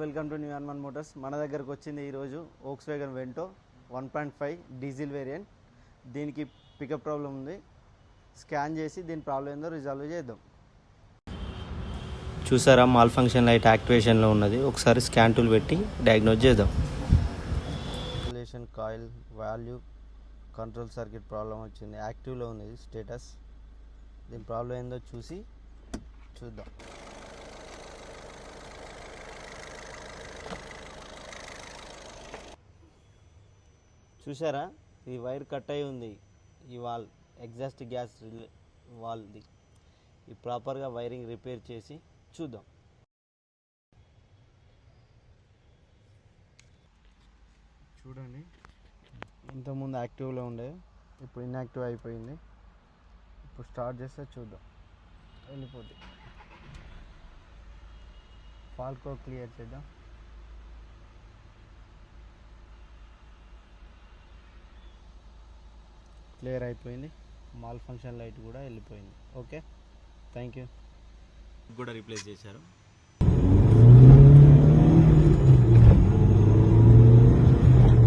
Welcome to new Hanuman Motors. మన దగ్గరకు వచ్చింది ఈరోజు వోక్స్‌వ్యాగన్ వెంటో 1.5 డీజిల్ వేరియంట్. దీనికి పికప్ ప్రాబ్లం ఉంది. స్కాన్ చేసి దీని ప్రాబ్లం ఏందో రిజాల్వ్ చేద్దాం. చూసారా, మాల్ ఫంక్షన్ లైట్ యాక్టివేషన్లో ఉన్నది. ఒకసారి స్కాన్ టూల్ పెట్టి డయాగ్నోజ్ చేద్దాం. Insulation coil value control circuit problem వచ్చింది. యాక్టివ్లో ఉంది స్టేటస్. దీని ప్రాబ్లం ఏందో చూద్దాం. చూసారా, ఈ వైర్ కట్ అయి ఉంది. ఈ వాల్ ఎగ్జాస్ట్ గ్యాస్ వాల్ది ఈ ప్రాపర్గా వైరింగ్ రిపేర్ చేసి చూద్దాం. చూడండి, ఇంతకుముందు యాక్టివ్లో ఉండే, ఇప్పుడు ఇన్యాక్టివ్ అయిపోయింది. ఇప్పుడు స్టార్ట్ చేస్తే చూద్దాం, వెళ్ళిపోద్ది. ఫాల్కో క్లియర్ చేద్దాం. క్లియర్ అయిపోయింది. మాల్ ఫంక్షన్ లైట్ కూడా వెళ్ళిపోయింది. Okay, thank you. కూడా రీప్లేస్ చేశారు.